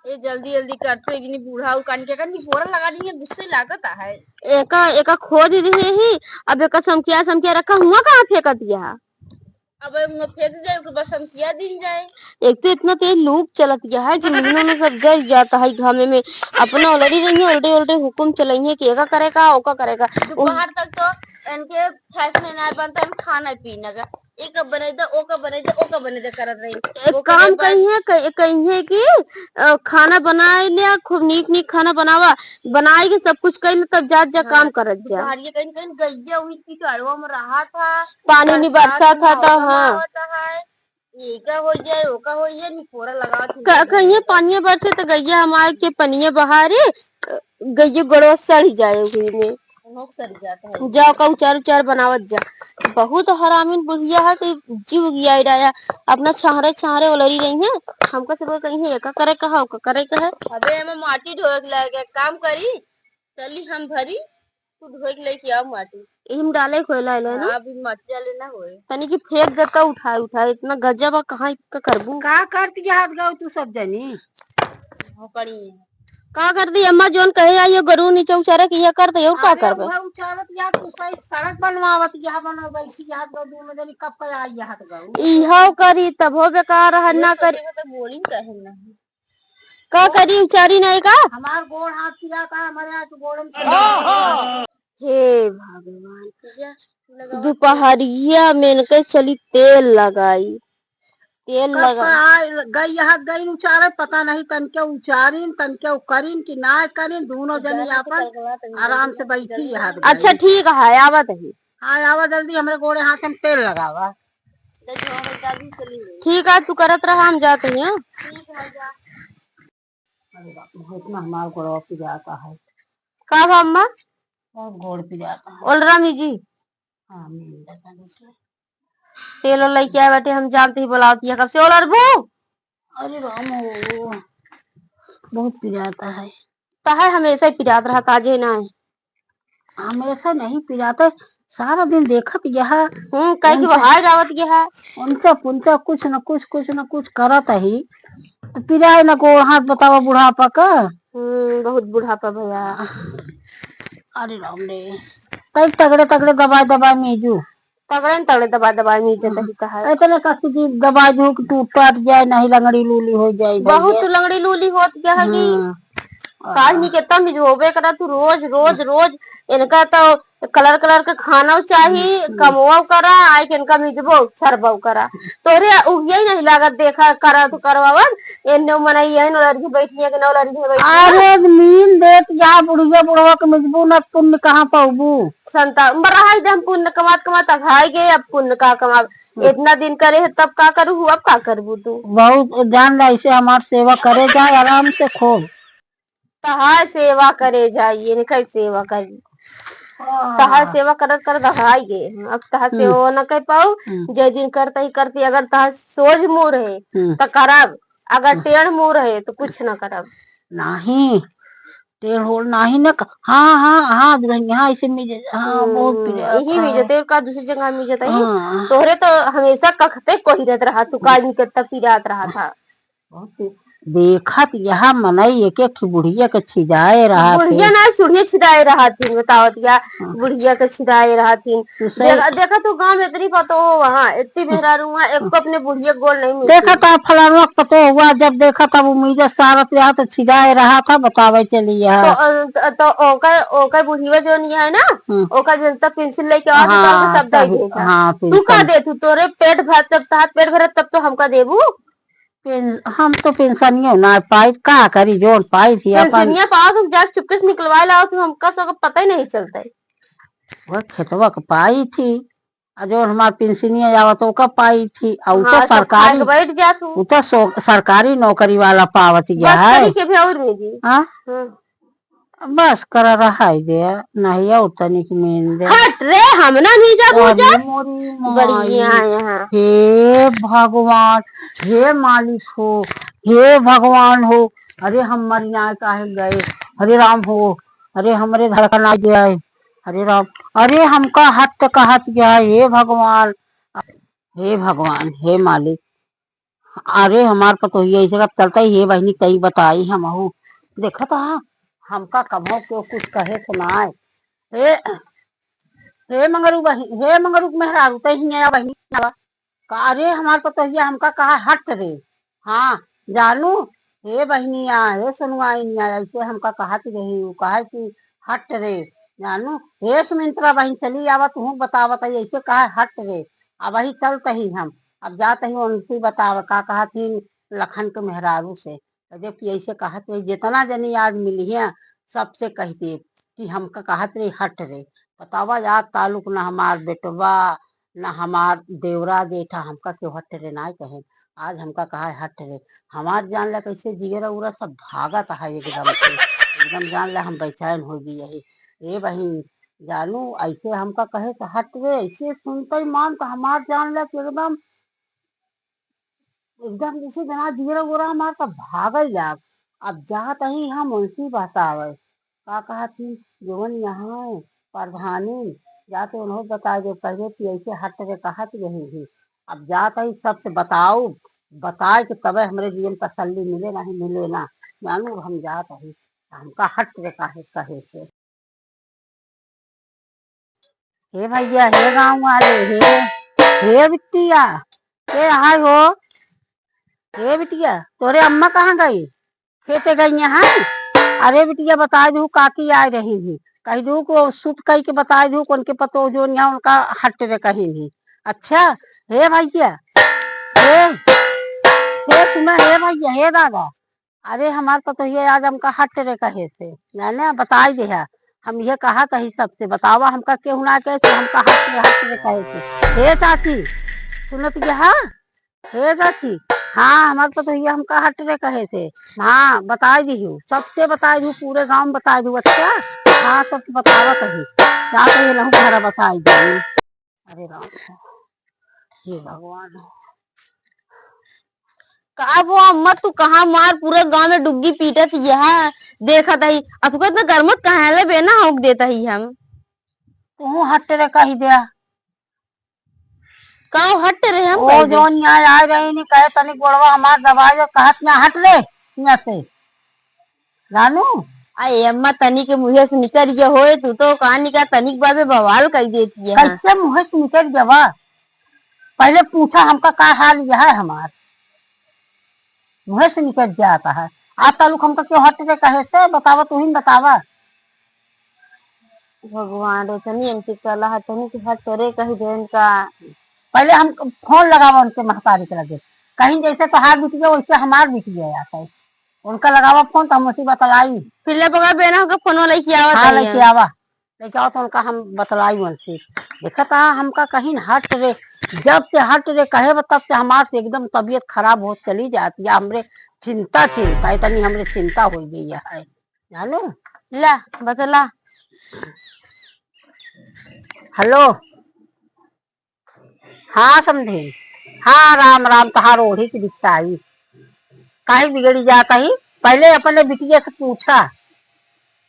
ये जल्दी जल्दी करते इतनी बूढ़ा उकान के kan बोरा लगा दी गुस्से लागत है। एका एका खोद रहे ही। अब एका समकिया समकिया रखा हुआ कहाँ फेंक दिया। अब फेंक जाए तो बस हम किया दिन जाए। एक तो इतना तेज लूप चलत गया है कि महीनों में सब जल जाता है घामे में। अपना ऑलरेडी रही है उल्टे उल्टे हुकुम चलाई है कि एका करेगा ओका करेगा। दोपहर तक तो इनके फैसले ना बनता है खाना पीना का एक बने दे ओ का बने दे ओ का बने दे करत रही काम कहीं है कि खाना बनाए लिया खूब नीक नीक खाना बनावा बनाए के सब कुछ कर तब जा जा हाँ, काम करत जा। कहीं कहीं गैया हुई की चढ़वा में रहा था पानी नहीं बरसा था तो हाँ एका हो जाए ओका हो जाए निकोरा लगा कहीं पानी बरसे तो गैया हमारे के पनिया बहारे गैया गड़वा सड़ जाए हुई में सड़ जाता है। जाओ का उचार उचार बनावत जा। बहुत हरामीन बुढ़िया है कि जीव गिया डाया अपना छाहरे छाहरे उलरी रही है। हमका सब कहीं है का करे कहा का करे कहा। अबे हम माटी ढोक लगे काम करी चली हम भरी तू ढोक लेके आओ माटी हम डाले खोला है ना। अभी माटी डाले ना होए तनी कि फेंक देता उठाए उठाए इतना गजब है कहाँ का करबू का करती के हाथ गाँव तू सब जनी करी का कर दी अम्मा जोन कहे आइयो गरु नीचे उचारे कि ये कर दे और का करबे उचारत या तू सही सड़क बनवावत या बनवाई थी या दू में जनी कब पे आई या गाँव इहो करी तब हो बेकार है ना करी तो बोली कहे ना का करी उचारी नहीं का हमार गोड़ हाथ पिया का हमारे हाथ गोड़ हे भगवान दोपहरिया में के चली तेल लगाई तेल लगा गई यहाँ गई उचारे पता नहीं तन के उचारिन तन के करीन कि ना करीन दोनों जनी अपन आराम से बैठी यहाँ। अच्छा ठीक है आवत है हाँ आवा जल्दी हमारे गोड़े हाथ में तेल लगावा ठीक है तू करत रहा हम जाते हैं। इतना हमारा गोड़ पिजाता है का अम्मा बहुत गोड़ पिजाता है ओल रामी जी। हाँ तेल और लेके आए बैठे हम जानते ही बुलाती है कब से ओल अरबू। अरे राम बहुत पिजाता है है हमेशा ही पिजात रहा ताजे ना है हमेशा नहीं पिजाते सारा दिन देखत यह कहीं की बाहर आवत गया है उनका पुंचा कुछ न कुछ करत ही तो पिजाए न को हाथ बतावा बुढ़ापा का बहुत बुढ़ापा भैया। अरे राम रे कई तगड़े तगड़े दबाई मीजू तगड़े दबा दबाई मीजत ही कहा इतने कसी की दबाई दू कि टूट जाए नहीं लंगड़ी लूली हो जाए बहुत लंगड़ी लूली होत क्या है कि काज नहीं कितना मिजोबे करा तू रोज रोज रोज इनका तो कलर कलर का खाना चाहिए कमो करा आई के इनका मिजबो सरबो करा तोरे यही नहीं लागत देखा करा तो करवावन इन्ने मने यही नौलरी बैठी है कि नौलरी में बैठी अरे नींद देत जा बुढ़िया बुढ़वा के मिजबू न पुण्य कहां पाऊबू संता बराई हम पुण्य कमात कमात भाई गए अब पुण्य का कमा इतना दिन करे है तब का करू अब का करबू तू बहुत जान ला इसे हमार सेवा करे जाए आराम से खूब तहार सेवा करे जाइए निकल सेवा करी तहार सेवा करत कर दहाई गे अब तहार सेवा न कर पाऊ जे दिन करता ही करती अगर तहार सोच मुंह रहे तो करब अगर टेढ़ मुंह रहे तो कुछ न करब नहीं टेढ़ होड़ नहीं न हाँ हाँ हाँ यहाँ ऐसे मिजे हाँ बहुत यही मिजते का दूसरी जगह मिजत ही तोहरे तो हमेशा कखते कोई रहत रहा तू काज निकलता पिरात रहा था देखत यहाँ मनई एक एक बुढ़िया के छिदाए रहा बुढ़िया ना सुढ़िया छिदाए रहा थी बतावत या बुढ़िया के छिदाए रहा थी देखा तू गांव में इतनी पतो हो वहाँ इतनी मेहरारू वहाँ एक को अपने बुढ़िया गोल नहीं मिलती देखा था फलाना पतो हुआ जब देखा तब उम्मीद सारा यहाँ तो छिदाए रहा था बतावे चली तो ओका बुढ़िया जो नहीं है ना ओका जनता पेंसिल लेके आ सब दे देगा तू का दे तू तोरे पेट भर तब पेट भरे तब तो हमका देबू हम तो पेंशनिया ना पाई का करी जोड़ पाई थी पेंशनिया पाओ तुम जाके चुपके से निकलवा लाओ तो हमका सब पता ही नहीं चलता वह खेतवा का पाई थी जो हमार पेंशनिया जावा तो का पाई थी और तो सरकारी बैठ जा तू वो तो सरकारी नौकरी वाला पावत गया है के भी और में जी हाँ बस कर रहा है दे नहीं उतनी की मीन दे हट रे हम ना मीजा पूजा बढ़िया यहाँ हे भगवान हे मालिक हो हे भगवान हो अरे हम मरिया काहे गए हरे राम हो अरे हमारे धड़कन आ गया है हरे राम अरे हमका हट कहत गया हे भगवान हे मालिक अरे हमार पतोहिया ऐसे कब चलता ही है बहनी कई बताई हम देखा तो हमका कभो क्यों कुछ कहे सुनाए। हे हे मंगरू बहन, हे मंगरू मेहरारू तई हिया बहनी आवा। अरे हमार पतोहिया हमका कहा हट रे। हाँ जानू, हे बहनिया हे सुनवाइनिया ऐसे हमका कहत रही वो कहा कि हट रे। जानू, हे सुमित्रा बहन चली आवा तू बतावत है ऐसे कहा हट रे। अब वही चलते ही हम अब जाते ही उनसे बताव का कहा थी लखन के मेहरारू से। जब कि ऐसे कहत रही जितना जनी आज मिली है सबसे कहती कि हमका कहत रही हट रे। बतावा याद ताल्लुक न हमार बेटवा न हमार देवरा जेठा हमका क्यों हट रे ना कहे। आज हमका कहा है हट रे। हमार जान ला कैसे जिगरा उरा सब भागत है एकदम से, एकदम जान ला हम बेचैन हो गई है। ए बहन जानू ऐसे हमका कहे तो हट रे ऐसे सुनते ही मान तो हमार जान ला कि एकदम एकदम जैसे जना जिगरा उरा हमार तो भागल जाग। अब जात ही हम उनसी बतावे का कहा थी जोवन यहाँ है प्रधानी जाते उन्होंने बता दे पहले कि ऐसे हट के कहत रही थी। अब जाता ही सबसे बताओ बताए कि तबे हमरे जीवन तसल्ली मिले नहीं मिले ना। जानू हम जात ही हमका हट के कहे से। हे भैया हे गाँव वाले हे बिटिया हे आए हो। हे बिटिया तोरे अम्मा कहाँ गई? खेते गई हैं? अरे बिटिया बता दू काकी आ रही थी कही दू को सुत कही के बता दू उनके पतो जो यहाँ उनका हट रे कहीं नहीं। अच्छा हे भैया हे सुना हे भैया हे दादा। अरे हमार पतो ये आज हमका हट रे कहे से ना बताई दे हम ये कहा कही सबसे बतावा हमका केहू ना कहे हमका हट रे कहे से। हे चाची सुनत ये हे चाची। हाँ हमारे तो ये हमका हट रे कहे थे। हाँ बता दी सबसे बता दू पूरे गांव में बता दू। अच्छा हाँ सब बतावा कही क्या कही लहू घर बता दी। अरे राम हे भगवान का वो अम्मा तू कहाँ मार पूरे गांव में डुग्गी पीटत यह देखत ही असको इतना गर्मत कहाँ ले बेना होक देता ही हम तू हट रे कही दिया का हट रहे हम ओ जो यहाँ आ रही नहीं कहे तनिक गोड़वा हमार दबाई जो कहत यहाँ हट रे यहाँ से जानू। अरे अम्मा तनी के मुँह से निकल गया होए तू तो कहानी का तनिक बाद में बवाल कर देती है। कैसे मुँह से निकल गया? पहले पूछा हमका का हाल यह है हमार मुँह से निकल के आता है। आज तालुक हमका क्यों हट के कहे से बतावा तू ही बतावा। भगवान रे तनी इनकी सलाह तनी के हट करे कही देन का। पहले हम फोन लगावा उनके महतारी के लगे कहीं जैसे तोहार बिट गया वैसे हमार बिट गया आता है। उनका लगावा फोन तो हम उसी बतलाई फिर बगैर बेना होकर फोन लेके आवा हाँ लेके आवा तो उनका हम बतलाई उनसे। देखा था हमका कहीं हट रे जब से हट रे कहे तब से हमार से एकदम तबीयत खराब हो चली जाती है। हमरे चिंता चिंता इतनी हमरे चिंता हो गई है जानू। ला बतला हेलो हाँ समझे। हाँ राम राम तहार ओढ़ी की दीक्षा आई कहीं बिगड़ी जाता ही। पहले अपने बिटिया से पूछा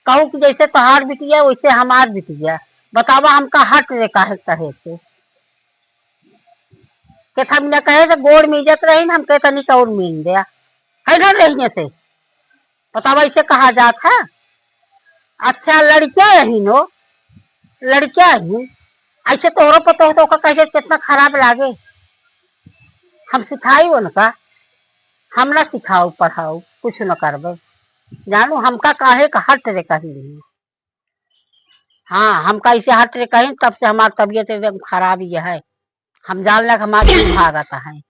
कहूँ कि जैसे तोहार बिटिया वैसे हमार बिटिया बतावा हमका हट रे काहे कहे से के हम न कहे तो गोड़ में इज्जत रही हम कहे तनी और मीन दिया है ना रही से बतावा इसे कहा जात है। अच्छा लड़कियां रही नो लड़कियां ही ऐसे तोहरो पता हो तो कहे कितना खराब लागे। हम सिखाई उनका हम ना सिखाओ पढ़ाओ कुछ न करबे जानू हमका काहे का हट रे कही नहीं। हाँ हमका इसे हट रे कहीं तब से हमारी तबीयत एकदम खराब ही है। हम जान लग हमारे भागता है।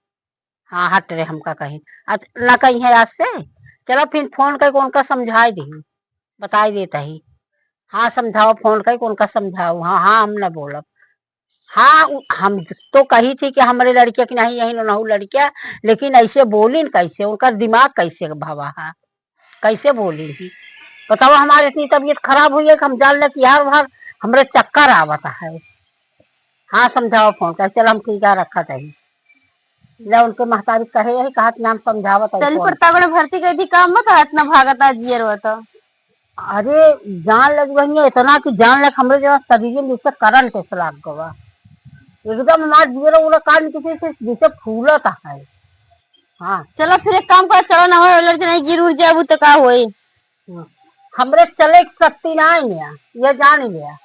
हाँ हट रे हमका कहीं न कहीं है आज से। चलो फिर फोन करके उनका समझाई दी बताई देता ही। हाँ समझाओ फोन करके उनका समझाओ। हाँ हाँ हम न बोलब। हाँ हम तो कही थी कि हमारे लड़किया की नहीं यही नहू लड़किया लेकिन ऐसे बोली कैसे उनका दिमाग कैसे भवा है कैसे बोली थी बताओ। हमारी इतनी तबीयत खराब हुई है कि हम जान ले कि यार वहां हमरे चक्कर आवता है। हाँ समझाओ फोन कर चल हम टीका रखा था उनके महतारी कहे यही कहा नाम समझावत चल प्रतागण भर्ती कर दी काम मत इतना भागता जियर हो तो। अरे जान लग बनी इतना कि जान लग हमरे जो शरीर में जैसे करंट ऐसा लाग गवा एकदम हमारे जीरो उड़ा कान किसी से जैसे फूलता है हाँ चलो फिर एक काम कर, चलो ना हो लड़के नहीं गिर उड़ जाबू तो का होई। हमरे चले की शक्ति ना है निया, ये जान लिया।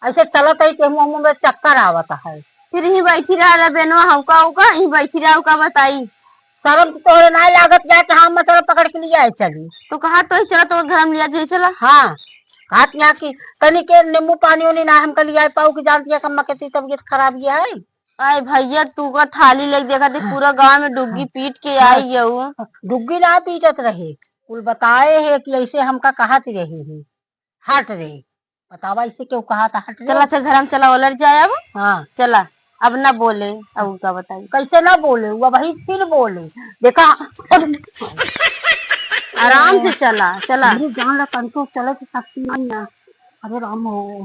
ऐसे चलत है कि मुंह में चक्कर आवता है। फिर यहीं बैठी रहा बेनवा, हमका उका यहीं बैठी रहा का बताई। शर्म तो तोहरे ना लागत जाए कि हाँ मतलब पकड़ के लिए आए चली। तो कहा तो ही चला, तो घर में लिया जाए चला। हाँ हाथ यहाँ की तनी के नींबू पानी उनी ना हम लिया पाऊ की जानती है कम्मा के तबीयत खराब ये है। अरे भैया तू का थाली लेके देखा थी, पूरा गांव में डुग्गी पीट के आई है वो। डुग्गी ना पीटत रहे, कुल बताए है कि ऐसे हमका कहत रही है हट रे। बतावा इसे क्यों कहा था हट रे। चला से घर में चला उलट जाए अब। हाँ चला अब ना बोले, अब उनका बताई। कैसे ना बोले वो वही फिर बोले देखा। आराम से चला चला। जान ला तनिको चले की शक्ति नहीं है। अरे राम हो